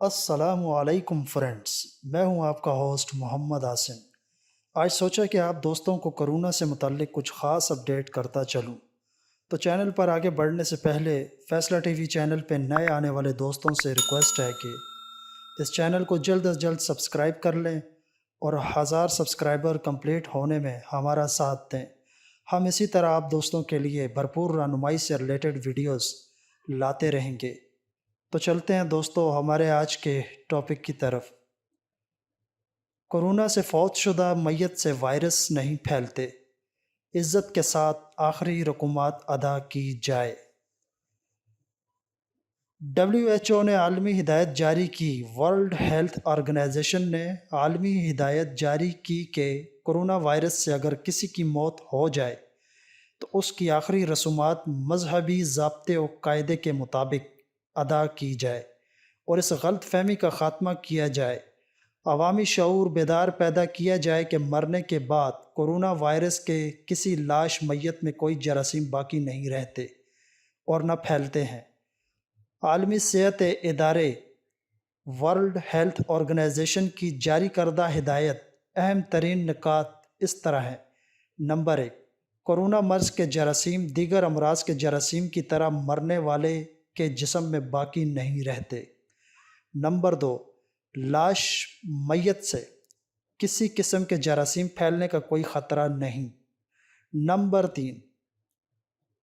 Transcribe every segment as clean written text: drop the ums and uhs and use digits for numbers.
السلام علیکم فرینڈز، میں ہوں آپ کا ہوسٹ محمد عاصم۔ آج سوچا کہ آپ دوستوں کو کرونا سے متعلق کچھ خاص اپڈیٹ کرتا چلوں۔ تو چینل پر آگے بڑھنے سے پہلے فیصلہ ٹی وی چینل پہ نئے آنے والے دوستوں سے ریکویسٹ ہے کہ اس چینل کو جلد از جلد سبسکرائب کر لیں اور 1000 سبسکرائبر کمپلیٹ ہونے میں ہمارا ساتھ دیں۔ ہم اسی طرح آپ دوستوں کے لیے بھرپور رہنمائی سے ریلیٹڈ ویڈیوز لاتے رہیں گے۔ تو چلتے ہیں دوستو ہمارے آج کے ٹاپک کی طرف۔ کورونا سے فوت شدہ میت سے وائرس نہیں پھیلتے، عزت کے ساتھ آخری رقومات ادا کی جائے۔ WHO نے عالمی ہدایت جاری کی۔ ورلڈ ہیلتھ آرگنائزیشن نے عالمی ہدایت جاری کی کہ کورونا وائرس سے اگر کسی کی موت ہو جائے تو اس کی آخری رسومات مذہبی ضابطے و قاعدے کے مطابق ادا کی جائے اور اس غلط فہمی کا خاتمہ کیا جائے۔ عوامی شعور بیدار پیدا کیا جائے کہ مرنے کے بعد کورونا وائرس کے کسی لاش میت میں کوئی جراثیم باقی نہیں رہتے اور نہ پھیلتے ہیں۔ عالمی صحت ادارے ورلڈ ہیلتھ آرگنائزیشن کی جاری کردہ ہدایت اہم ترین نکات اس طرح ہیں۔ نمبر 1، کورونا مرض کے جراثیم دیگر امراض کے جراثیم کی طرح مرنے والے کے جسم میں باقی نہیں رہتے۔ نمبر 2، لاش میت سے کسی قسم کے جراثیم پھیلنے کا کوئی خطرہ نہیں۔ نمبر 3،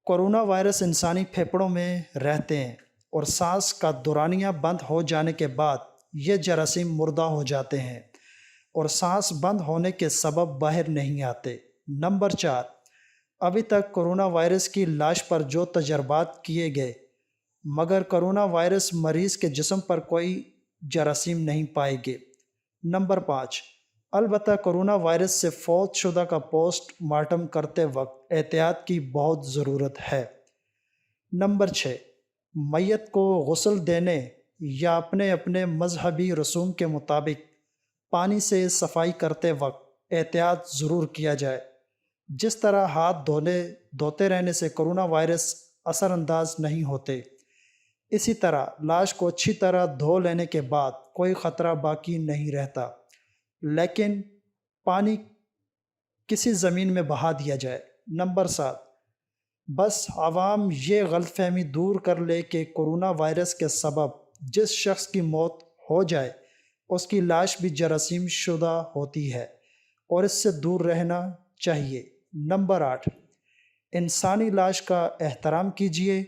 کورونا وائرس انسانی پھیپھڑوں میں رہتے ہیں اور سانس کا دورانیہ بند ہو جانے کے بعد یہ جراثیم مردہ ہو جاتے ہیں اور سانس بند ہونے کے سبب باہر نہیں آتے۔ نمبر 4، ابھی تک کورونا وائرس کی لاش پر جو تجربات کیے گئے مگر کورونا وائرس مریض کے جسم پر کوئی جراثیم نہیں پائے گئے۔ نمبر 5، البتہ کورونا وائرس سے فوت شدہ کا پوسٹ مارٹم کرتے وقت احتیاط کی بہت ضرورت ہے۔ نمبر 6، میت کو غسل دینے یا اپنے اپنے مذہبی رسوم کے مطابق پانی سے صفائی کرتے وقت احتیاط ضرور کیا جائے۔ جس طرح ہاتھ دھوتے رہنے سے کورونا وائرس اثر انداز نہیں ہوتے، اسی طرح لاش کو اچھی طرح دھو لینے کے بعد کوئی خطرہ باقی نہیں رہتا، لیکن پانی کسی زمین میں بہا دیا جائے۔ نمبر 7، بس عوام یہ غلط فہمی دور کر لے کہ کورونا وائرس کے سبب جس شخص کی موت ہو جائے اس کی لاش بھی جراثیم شدہ ہوتی ہے اور اس سے دور رہنا چاہیے۔ نمبر 8، انسانی لاش کا احترام کیجیے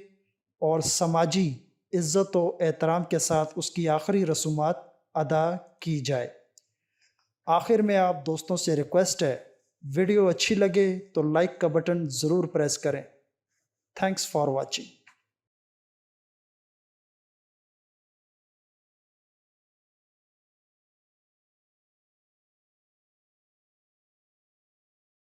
اور سماجی عزت و احترام کے ساتھ اس کی آخری رسومات ادا کی جائے۔ آخر میں آپ دوستوں سے ریکویسٹ ہے، ویڈیو اچھی لگے تو لائک کا بٹن ضرور پریس کریں۔ Thanks for watching.